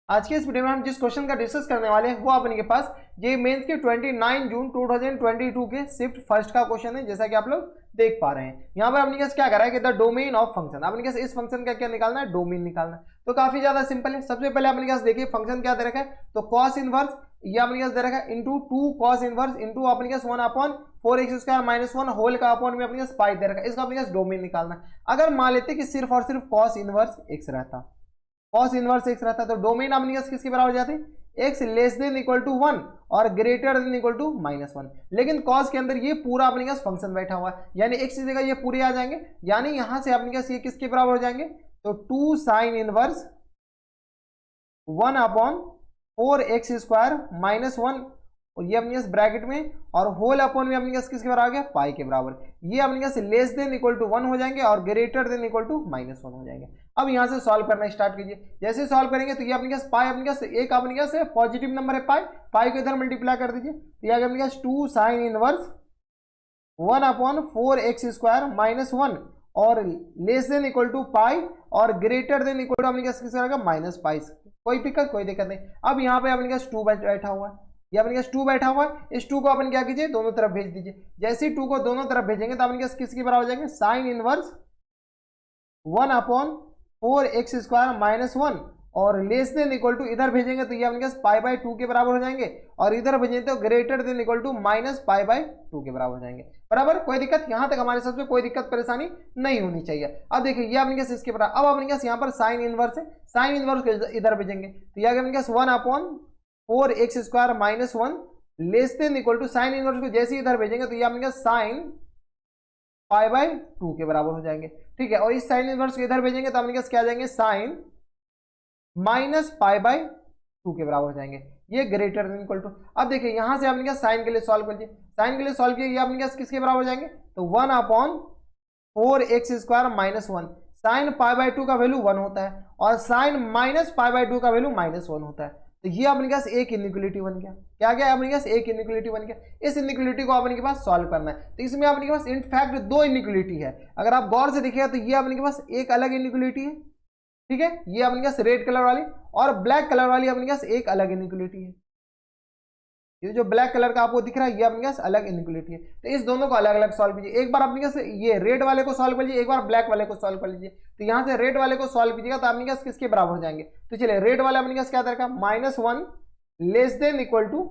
आज के इस वीडियो में हम जिस क्वेश्चन का डिस्कस करने वाले हैं वो अपने के पास ये मेंस के 29 जून 2022 के शिफ्ट फर्स्ट का क्वेश्चन है, जैसा कि आप लोग देख पा रहे हैं। यहाँ पर अपने पास क्या करा है कि द डोमेन ऑफ फंक्शन, अपने पास इस फंक्शन का क्या निकालना है, डोमेन निकालना है। तो काफी ज्यादा सिंपल है। सबसे पहले अपने पास देखिए फंक्शन क्या दे रखा है, तो कॉस इनवर्स ये अपने पास दे रखा है इंटू 2 कॉस इनवर्स इंटू अपने पास 1/4x² - 1 होल का अपॉन में अपने पास पाई दे रखा है। इसका अपने पास डोमेन निकालना है। अगर मान लेते कि सिर्फ और सिर्फ कॉस इनवर्स x रहता, कॉस इनवर्स x रहता, तो डोमेन अपने पास किसके बराबर जाते, x less than equal to 1 और ग्रेटर देन इक्वल टू -1। लेकिन कॉस के अंदर ये पूरा अपने पास फंक्शन बैठा हुआ है, यानी x की जगह ये पूरे आ जाएंगे, यानी यहां से अपने पास ये किसके बराबर हो जाएंगे, तो 2 साइन इनवर्स 1/4x² - 1 और ये अपने पास ब्रैकेट में और होल अपॉन में अपने पास किसके बराबर आ गया, पाई के बराबर। ये अपने पास लेस देन इक्वल टू 1 हो जाएंगे और ग्रेटर देन इक्वल टू -1 हो जाएंगे। अब यहां से सॉल्व करना स्टार्ट कीजिए। जैसे सॉल्व करेंगे तो ये अपने पास पाई अपने पास एक अपने पास पॉजिटिव नंबर है पाई, पाई को इधर मल्टीप्लाई कर दीजिए, तो ये अपने पास 2 साइन इनवर्स 1/4x² - 1 और लेस देन इक्वल टू पाई और ग्रेटर देन इक्वल टू अपने पास किसका रहेगा, -पाई। कोई दिक्कत नहीं। अब यहाँ पे अपने पास 2 बैठा हुआ है, ये अपने पास 2 बैठा हुआ है। इस 2 को अपन क्या कीजिए, दोनों तरफ भेज दीजिए। जैसे ही 2 को दोनों तरफ भेजेंगे तो अपने पास किसके बराबर हो जाएंगे, साइन इनवर्स 1/4x² - 1 और लेस देन इक्वल टू इधर भेजेंगे तो ये अपने पास π/2 के बराबर हो जाएंगे और इधर भेजेंगे तो ग्रेटर देन इक्वल टू -π/2 के बराबर हो जाएंगे। बराबर, कोई दिक्कत, यहां तक हमारे सबसे कोई दिक्कत परेशानी नहीं होनी चाहिए। अब देखिए ये अपने पास इसके बराबर, अब अपने पास यहाँ पर साइन इनवर्स है, साइन इनवर्स को इधर भेजेंगे तो ये अपने पास 1/4x² - 1 less than equal to sine inverse को जैसे इधर भेजेंगे तो ये अपने पास साइन π/2 के बराबर हो जाएंगे। ठीक है, और इस साइन इनवर्स को इधर भेजेंगे तो अपने पास क्या आ जाएंगे, साइन -π/2 के बराबर हो जाएंगे। ये ग्रेटर देन इक्वल टू, अब देखिए यहां से आपने क्या साइन के लिए सॉल्व कीजिए, साइन के लिए सॉल्व किया, ये आपने क्या किसके बराबर हो जाएंगे, तो 1/4x² - 1 साइन π/2 का वैल्यू 1 होता है और साइन -π/2 का वैल्यू -1 होता है। तो ये अपने पास एक इनइक्वालिटी बन गया। क्या गया अपने पास, एक इनइक्वालिटी बन गया। इस इनइक्वालिटी को अपने के पास सॉल्व करना है। तो इसमें अपने के पास इनफैक्ट 2 इनइक्वालिटी है। अगर आप गौर से देखिएगा तो ये अपने के पास एक अलग इनइक्वालिटी है, ठीक है, ये अपने पास रेड कलर वाली, और ब्लैक कलर वाली अपने पास एक अलग इनइक्वालिटी है। ये जो ब्लैक कलर का आपको दिख रहा है ये अपने पास अलग इनइक्वालिटी है। तो इस दोनों को अलग अलग सॉल्व कीजिए। एक बार अपने पास ये रेड वाले को सॉल्व कर लीजिए, एक बार ब्लैक वाले को सॉल्व कर लीजिए। तो यहाँ से रेड वाले को सॉल्व कीजिएगा तो अपने पास किसके बराबर हो जाएंगे, तो चलिए रेड वाले अपने पास क्या रहेगा, -1 less than equal to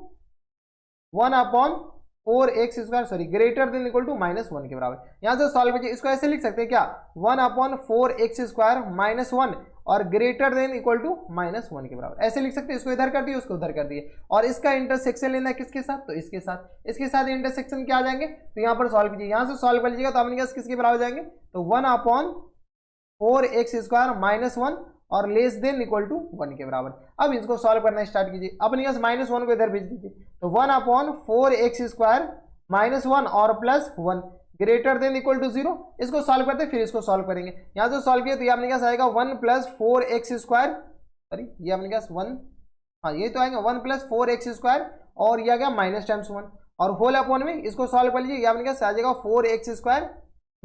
1/4x² sorry greater than equal to -1 के बराबर। यहां से सॉल्व कीजिए। इसको ऐसे लिख सकते हैं क्या, 1/4x² - 1 और ग्रेटर देन इक्वल टू -1 के बराबर, ऐसे लिख सकते हैं। इसको इधर कर दिए, उसको उधर कर दिए, और इसका इंटरसेक्शन लेना है किसके साथ, तो इसके साथ। इसके साथ इंटरसेक्शन क्या आ जाएंगे, तो यहाँ पर सॉल्व कीजिए। यहाँ से सॉल्व कर लीजिएगा तो अपने पास किसके बराबर जाएंगे, तो 1/4x² - 1 और लेस देन इक्वल टू 1 के बराबर। अब इसको सॉल्व करना स्टार्ट कीजिए। अपने पास -1 को इधर भेज दीजिए, तो 1/4x² - 1 और +1 ग्रेटर देन इक्वल टू 0। इसको सॉल्व करते फिर इसको सॉल्व करेंगे। यहां से सॉल्व किया तो ये अपने पास आएगा 1 + 4x², सॉरी ये अपने पास 1, हाँ ये तो आएगा 1 + 4x² और ये आ गया -1 और होल अपॉन में इसको सॉल्व कर लीजिए। ये अपने पास आ जाएगा 4x²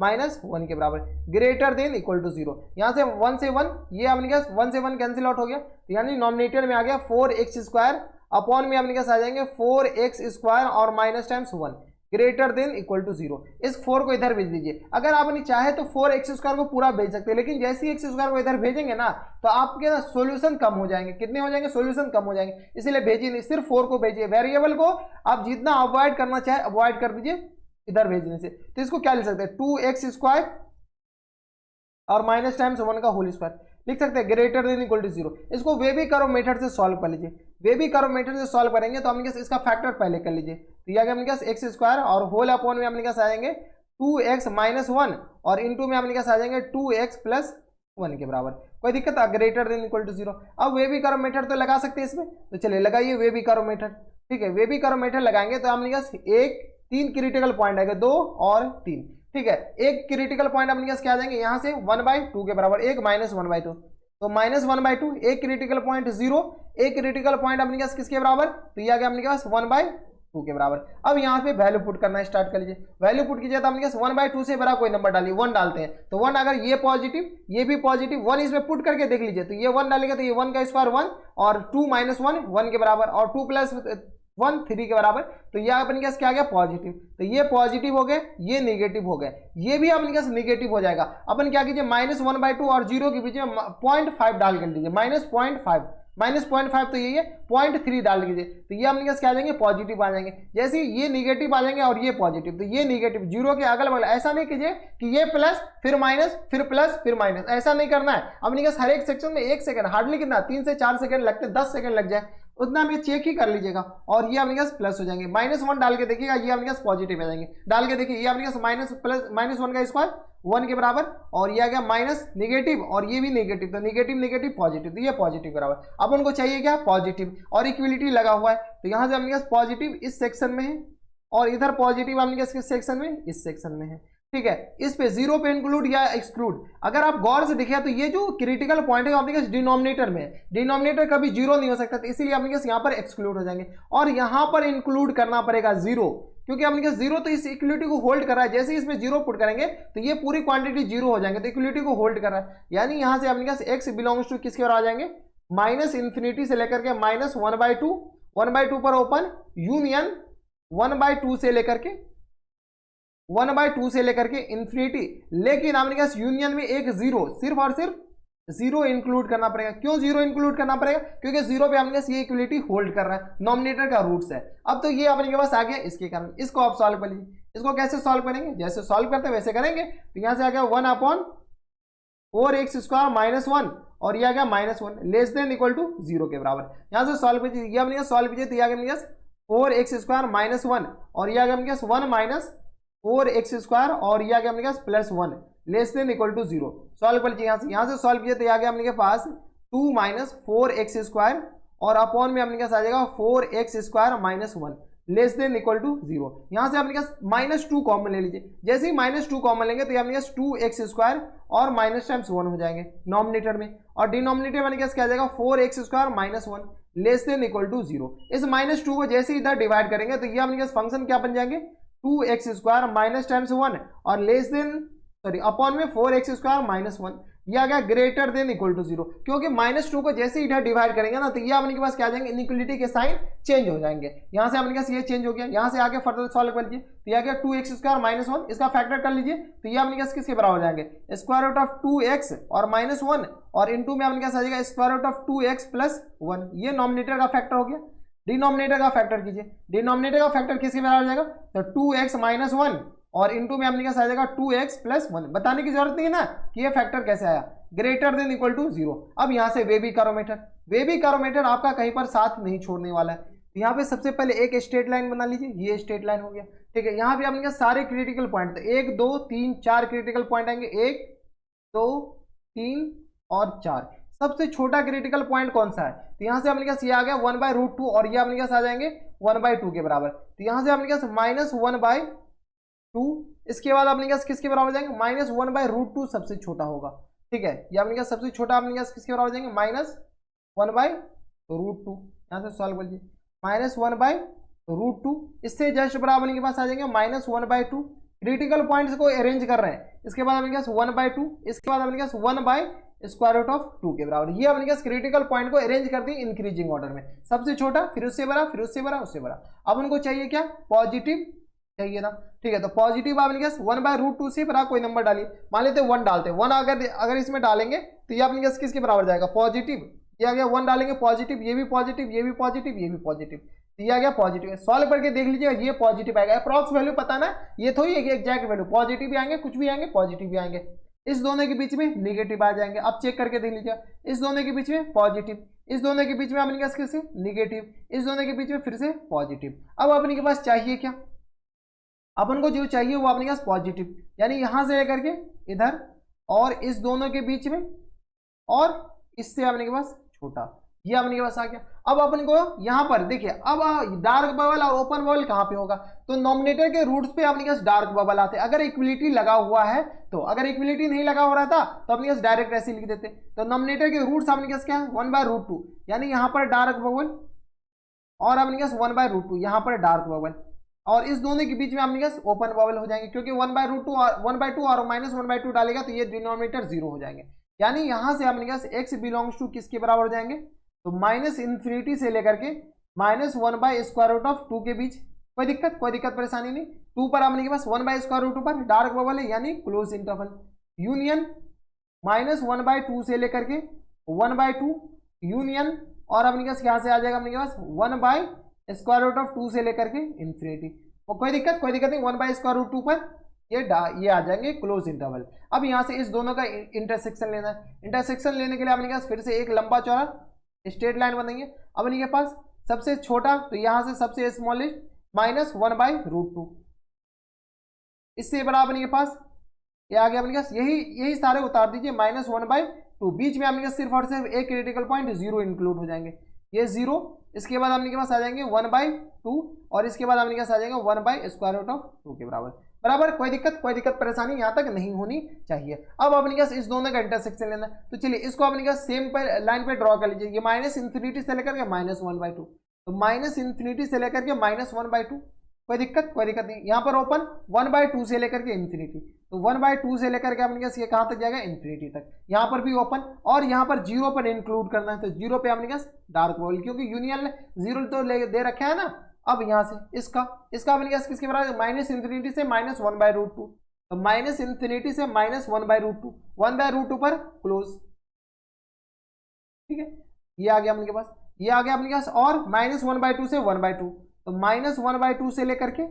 - 1 के बराबर ग्रेटर देन इक्वल टू 0। यहाँ से 1 से 1, ये अपने पास 1 से 1 कैंसिल आउट हो गया, तो यानी नॉमिनेटर में आ गया 4x² अपॉन में अपने पास आ जाएंगे 4x² और -1 ग्रेटर देन इक्वल टू 0। इस 4 को इधर भेज दीजिए। अगर आप नहीं चाहे तो 4x² को पूरा भेज सकते हैं, लेकिन जैसे ही x² को इधर भेजेंगे ना तो आपके ना सोल्यूशन कम हो जाएंगे। कितने हो जाएंगे, सोल्यूशन कम हो जाएंगे, इसीलिए भेजिए नहीं, सिर्फ 4 को भेजिए। वेरिएबल को आप जितना अवॉइड करना चाहे अवॉइड कर दीजिए इधर भेजने से। तो इसको क्या लिख सकते हैं, 2x² और -1 का होल स्क्वायर लिख सकते हैं ग्रेटर देन इक्वल टू 0। इसको वेबी कर्व मेथड से सॉल्व कर लीजिए। वेबी कर्व मेथड से सॉल्व करेंगे तो अपने पास इसका फैक्टर पहले कर लीजिए, तो यह अपने पास x² और होल अपॉन में अपने पास आएंगे 2x - 1 और इंटू में अपने पास आ जाएंगे 2x + 1 के बराबर। कोई दिक्कत, ग्रेटर देन इक्वल टू 0। अब वेबी कर्व मेथड तो लगा सकते हैं इसमें, तो चलिए लगाइए वेबी कर्व मेथड। ठीक है, वेबी कर्व मेथड लगाएंगे तो अपने पास 3 क्रिटिकल पॉइंट आएगा, 2 और 3। ठीक है, एक क्रिटिकल पॉइंट अपने पास क्या आ जाएंगे, यहाँ से 1/2 के बराबर, एक -1/2, तो -1/2 एक क्रिटिकल पॉइंट 0, एक क्रिटिकल पॉइंट अपने पास किसके बराबर, तो यह आ गया अपने पास 1/2 2 के बराबर। अब यहाँ पे वैल्यू पुट करना स्टार्ट कर लीजिए। वैल्यू पुट कीजिए तो हमने कहा 1/2 से बड़ा कोई नंबर डालिए, 1 डालते हैं तो 1, अगर ये पॉजिटिव ये भी पॉजिटिव, 1 इसमें पुट करके देख लीजिए तो ये 1 डालेंगे तो ये 1 का स्क्वायर 1 और 2 - 1 1 के बराबर और 2 + 1 3 के बराबर। तो ये अपने पास क्या आ गया पॉजिटिव, तो ये पॉजिटिव हो गए, ये नेगेटिव हो गए, ये भी अपने पास नेगेटिव हो जाएगा। अपन क्या कीजिए -1/2 और 0 के बीच में 0.5 डाल कर लीजिए, -0.5 तो ये 0.3 डाल दीजिए तो ये अपने पास क्या आ जाएंगे पॉजिटिव आ जाएंगे। जैसे ये नेगेटिव आ जाएंगे और ये पॉजिटिव, तो ये नेगेटिव 0 के अगल बगल, ऐसा नहीं कीजिए कि ये प्लस फिर माइनस फिर प्लस फिर माइनस, ऐसा नहीं करना है। अपने पास हर एक सेक्शन में 1 सेकंड, हार्डली कितना 3 से 4 सेकंड लगते हैं, 10 सेकंड लग जाए उतना हम ये चेक ही कर लीजिएगा और ये अपने पास प्लस हो जाएंगे। -1 डाल के देखिएगा ये अपने पास पॉजिटिव आ जाएंगे, डाल के देखिए ये अपने पास -1 का स्क्वायर 1 के बराबर और ये आ गया माइनस नेगेटिव और ये भी नेगेटिव, तो नेगेटिव नेगेटिव पॉजिटिव, तो ये पॉजिटिव बराबर। अब उनको चाहिए क्या पॉजिटिव और इक्विलिटी लगा हुआ है, तो यहाँ से अपने पास पॉजिटिव इस सेक्शन में है और इधर पॉजिटिव अपने पास किस सेक्शन में, इस सेक्शन में है। ठीक है, इस पे 0 पे इंक्लूड या एक्सक्लूड, अगर आप गौर से देखिए तो ये जो क्रिटिकल पॉइंट है आपके पास डिनोमिनेटर में है, डिनोमिनेटर कभी 0 नहीं हो सकता, तो इसीलिए आपके पास यहाँ पर एक्सक्लूड हो जाएंगे और यहाँ पर इंक्लूड करना पड़ेगा 0, क्योंकि आपके पास 0 तो इस इक्विलिटी को होल्ड कर रहा है। जैसे ही इसमें 0 पुट करेंगे तो ये पूरी क्वांटिटी 0 हो जाएंगे, तो इक्विलिटी को होल्ड कर रहा है। यानी यहाँ से आपके पास x बिलोंग्स टू किसके बराबर आ जाएंगे, -∞ से लेकर के -1/2, 1/2 पर ओपन यूनियन 1/2 से लेकर के 1/2 से लेकर के इन्फिनिटी, लेकिन आपने कहा यूनियन में एक 0, सिर्फ और सिर्फ 0 इंक्लूड करना पड़ेगा। क्यों 0 इंक्लूड करना पड़ेगा, क्योंकि 0 पे आपने कहा ये इक्विलिटी होल्ड कर रहा है, नॉमिनेटर का रूट्स है। अब तो ये अपने के पास आ गया, इसके कारण इसको आप सॉल्व कर लीजिए। इसको कैसे सॉल्व करेंगे, जैसे सॉल्व करते हैं वैसे करेंगे। तो यहाँ से आ गया 1/4x² -1 और ये आ गया -1 लेस देन इक्वल टू 0 के बराबर। यहाँ से सॉल्व कीजिए, ये अपने सॉल्व कीजिए तो ये आ गया 4x² -1 और ये आ गया अपने 1 - 4x² और ये आ गया अपने पास +1 less than equal to 0। Solve कर लीजिए यहाँ से सॉल्व किया तो ये आ गया अपने पास 2 - 4x² और अपॉन में अपने पास आ जाएगा 4x² -1 less than equal to 0। यहाँ से अपने पास -2 कॉमन ले लीजिए, जैसे ही -2 कॉमन लेंगे तो ये अपने पास 2x² और माइनस टाइम्स 1 हो जाएंगे नॉमिनेटर में, और डिनोमिनेटर में क्या आ जाएगा 4x² -1 less than equal to 0। इस -2 को जैसे इधर डिवाइड करेंगे तो ये अपने पास फंक्शन क्या बन जाएंगे 2x² माइनस टाइम्स 1 और लेस देन अपॉन में 4x² -1, ये आ गया ग्रेटर देन इक्वल टू 0। क्योंकि -2 को जैसे इधर डिवाइड करेंगे ना तो ये अपने के पास क्या आ जाएंगे, इनइक्वालिटी के साइन चेंज हो जाएंगे। यहाँ से अपने पास ये चेंज हो गया, यहाँ से आगे फर्दर सॉल्व कर लीजिए तो ये आ गया 2x² -1, इसका फैक्टर कर लीजिए तो ये अपने पास किसके बराबर हो जाएंगे √2x और -1 और इनटू में अपने पास आ जाएगा √2x + 1, ये नॉमिनेटर का फैक्टर हो गया। डिनोमिनेटर का फैक्टर कीजिए, डिनोमिनेटर का फैक्टर किसके बराबर हो जाएगा, तो 2x - 1 और इनटू में अपने पास आ जाएगा 2x + 1। बताने की जरूरत नहीं है ना कि ये फैक्टर कैसे आया, ग्रेटर देन इक्वल टू 0। अब यहाँ से वेबी कैरोमीटर आपका कहीं पर साथ नहीं छोड़ने वाला है। तो यहाँ पे सबसे पहले एक स्ट्रेट लाइन बना लीजिए, ये स्ट्रेट लाइन हो गया। ठीक है, यहाँ पे अपने पास सारे क्रिटिकल पॉइंट 1 2 3 4 क्रिटिकल पॉइंट आएंगे, 1 2 3 और 4। सबसे छोटा क्रिटिकल पॉइंट कौन सा है, तो यहाँ से अपने पास ये आ गया 1/√2 और ये अपने पास आ जाएंगे 1/2 के बराबर। तो यहाँ से अपने पास -1/2, इसके बाद अपने पास किसके बराबर जाएंगे -1/√2 सबसे छोटा होगा। ठीक है, ये अपने पास सबसे छोटा अपने पास किसके बराबर जाएंगे -1/√2। यहाँ से सॉल्व कर लीजिए -1/√2, इससे जस्ट बराबर अपने के पास आ जाएंगे -1/2। क्रिटिकल पॉइंट्स को अरेंज कर रहे हैं, इसके बाद अपने पास 1/2, इसके बाद अपने पास 1/√2 के बराबर। ये अपने पास क्रिटिकल पॉइंट को अरेंज कर दी इंक्रीजिंग ऑर्डर में, सबसे छोटा फिर उससे बड़ा फिर उससे बड़ा उससे बड़ा। अब उनको चाहिए क्या, पॉजिटिव चाहिए ना। ठीक है, तो पॉजिटिव अपने पास 1/√2 से बड़ा कोई नंबर डालिए, मान लेते 1 डालते हैं। 1 अगर इसमें डालेंगे तो ये अपने पास किसके बराबर जाएगा पॉजिटिव, ये आ गया 1 डालेंगे पॉजिटिव, ये भी पॉजिटिव ये भी पॉजिटिव ये भी पॉजिटिव, ये आ गया पॉजिटिव। सॉल्व करके देख लीजिएगा ये पॉजिटिव आएगा। अप्रॉक्स वैल्यू पता ना, ये थोड़ी है कि एग्जैक्ट वैल्यू, पॉजिटिव भी आएंगे कुछ भी आएंगे पॉजिटिव भी आएंगे। इस दोनों के बीच में नेगेटिव आ जाएंगे, अब चेक करके देख लीजिए, इस दोनों के बीच में पॉजिटिव, इस दोनों के बीच में अपने पास किससे नेगेटिव, इस दोनों के बीच में फिर से पॉजिटिव। अब अपने के पास चाहिए क्या, अपन को जो चाहिए वो अपने पास पॉजिटिव, यानी यहां से लेकर के इधर और इस दोनों के बीच में और इससे अपने के पास छोटा, ये अपने के पास आ गया। अब अपन को यहां पर देखिए, अब डार्क बबल और ओपन बबल कहां पे होगा, तो नॉमिनेटर के रूट्स पे अपने पास डार्क बबल आते हैं। अगर इक्विलिटी लगा हुआ है तो, अगर इक्विलिटी नहीं लगा हो रहा था तो अपने पास डायरेक्ट ऐसे लिख देते। तो नॉमिनेटर के रूट्स अपने पास क्या है 1/√2, यानी यहां पर डार्क बबल और अपने पास 1/√2 यहाँ पर डार्क बबल, और इस दोनों के बीच में अपने पास ओपन बबल हो जाएंगे, क्योंकि 1/√2 और 1/2 और -1/2 डालेगा तो ये डिनोमिनेटर 0 हो जाएंगे। यानी यहाँ से अपने पास x बिलोंग्स टू किसके बराबर हो जाएंगे, तो -∞ से लेकर के -1/√2 के बीच। कोई दिक्कत परेशानी नहीं। 2 पर अपने के पास 1/√2 पर डार्क बबल है, यानी क्लोज इंटरवल यूनियन -1/2 से लेकर के 1/2 यूनियन, और अपने पास यहाँ से आ जाएगा अपने के पास 1/√2 से लेकर के इन्फिनिटी। और कोई दिक्कत नहीं, 1/√2 पर ये आ जाएंगे क्लोज इंटरवल। अब यहाँ से इस दोनों का इंटरसेक्शन लेना है। इंटरसेक्शन लेने के लिए अपने पास फिर से एक लंबा चौड़ा स्ट्रेट लाइन बनाएंगे। अब अपने पास सबसे छोटा, तो यहाँ से सबसे स्मॉलेस्ट -1/√2, इससे बड़ा अपने पास ये आ गया अपने पास, यही सारे उतार दीजिए -1/2। बीच में अपने पास सिर्फ और सिर्फ एक क्रिटिकल पॉइंट 0 इंक्लूड हो जाएंगे, ये 0। इसके बाद अपने के पास आ जाएंगे 1/2, और इसके बाद अपने के पास आ जाएगा 1/√2 के बराबर। कोई दिक्कत परेशानी यहाँ तक नहीं होनी चाहिए। अब अपने पास इस दोनों का इंटरसेक्शन लेना है, तो चलिए इसको अपने पास सेम पर लाइन पे ड्रॉ कर लीजिए। ये -∞ से लेकर के -1/2, तो -∞ से लेकर के -1/2। कोई दिक्कत नहीं। यहाँ पर ओपन 1/2 से लेकर के इन्फिनिटी, तो 1/2 से लेकर के अपने पास ये कहाँ तक जाएगा, इन्फिनिटी तक। यहाँ पर भी ओपन, और यहाँ पर 0 पर इंक्लूड करना है, तो 0 पे अपने पास डार्क बबल, क्योंकि यूनियन ने 0 तो दे रखा है ना। अब यहाँ से इसका अपने पास किसके बराबर, -∞ से -1/√2, तो -∞ से -1/√2, 1/√2 पर क्लोज। ठीक है, ये आ गया अपने पास, और -1/2 से 1/2, तो -1/2 से लेकर के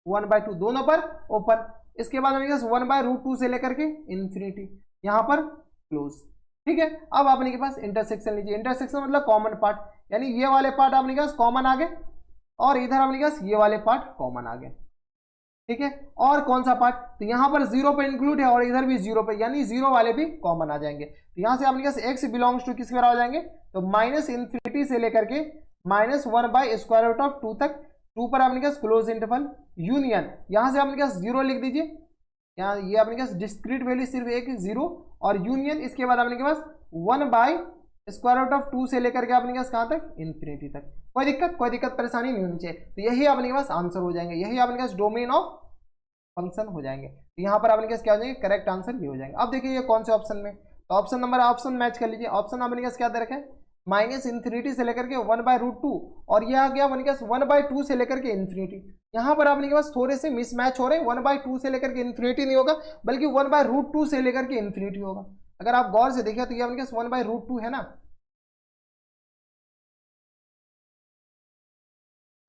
1/2 दोनों पर ओपन। इसके बाद अपने पास 1/√2 से लेकर के इन्फिनिटी, यहाँ पर क्लोज। ठीक है, अब अपने के पास इंटरसेक्शन लीजिए। इंटरसेक्शन मतलब कॉमन पार्ट, यानी ये वाले पार्ट अपने के पास कॉमन आ गए, और इधर अपने के पास ये वाले पार्ट कॉमन आ गए। ठीक है, और कौन सा पार्ट, तो यहाँ पर 0 पे इंक्लूड है, और इधर भी 0 पे, यानी 0 वाले भी कॉमन आ जाएंगे। तो यहाँ से अपने पास x बिलोंग्स टू किसके बराबर हो जाएंगे, तो -∞ से लेकर के -1/√2 तक। 2 पर अपने पास क्लोज इंटरवल यूनियन, यहाँ से अपने पास 0 लिख दीजिए, यहाँ ये अपने पास डिस्क्रीट वैल्यू सिर्फ एक 0, और यूनियन इसके बाद अपने के पास 1/√2 से लेकर के अपने पास कहाँ तक, इन्फिनिटी तक। कोई दिक्कत परेशानी नहीं होनी चाहिए। तो यही अपने के पास आंसर हो जाएंगे, यही अपने पास डोमेन ऑफ फंक्शन हो जाएंगे। तो यहाँ पर अपने पास क्या हो जाएंगे, करेक्ट आंसर भी हो जाएंगे। अब देखिए ये कौन से ऑप्शन में, तो ऑप्शन मैच कर लीजिए। ऑप्शन अपने पास क्या दे रखे हैं, -∞ से लेकर के 1/√2, और ये आ गया अपने पास 1/2 से लेकर के इन्फिनिटी। यहाँ पर अपने के पास थोड़े से मिसमैच हो रहे हैं, 1/2 से लेकर के इन्फिनिटी नहीं होगा, बल्कि 1/√2 से लेकर के इन्फिनिटी होगा। अगर आप गौर से देखिए तो ये अपने पास 1/√2 है ना,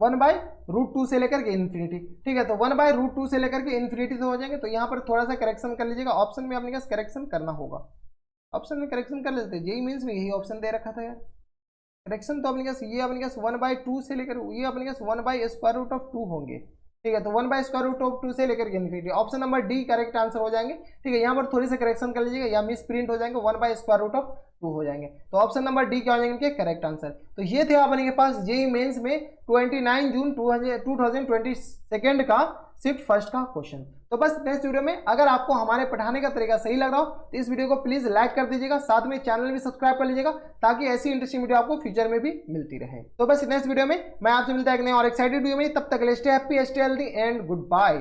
1/√2 से लेकर के इन्फिनिटी। ठीक है, तो 1/√2 से लेकर के इन्फिनिटी तो हो जाएंगे। तो यहाँ पर थोड़ा सा करेक्शन कर लीजिएगा, ऑप्शन में अपने पास करेक्शन करना होगा। ऑप्शन में करेक्शन कर लेते, जेई मीन्स में यही ऑप्शन दे रखा था यार। करेक्शन तो अपने पास ये अपने पास 1/2 से लेकर ये अपने पास 1/√2 होंगे। ठीक है, तो 1/√2 से लेकर के infinity, option number D correct answer हो जाएंगे। ठीक है, यहाँ पर थोड़ी सी करेक्शन कर लीजिएगा, या मिस प्रिंट हो जाएंगे, 1/√2 हो जाएंगे। तो ऑप्शन नंबर डी क्या हो जाएंगे इनके करेक्ट आंसर। तो ये थे अपने के पास जेई मेंस में 29 जून 2022 का शिफ्ट फर्स्ट का क्वेश्चन। तो बस नेक्स्ट वीडियो में अगर आपको हमारे पढ़ाने का तरीका सही लग रहा हो तो इस वीडियो को प्लीज लाइक कर दीजिएगा, साथ में चैनल भी सब्सक्राइब कर लीजिएगा, ताकि ऐसी इंटरेस्टिंग वीडियो आपको फ्यूचर में भी मिलती रहे। तो बस नेक्स्ट वीडियो में मैं आपसे मिलता है एक नए और एक्साइटेड वीडियो में, तब तक stay happy, stay healthy and good bye.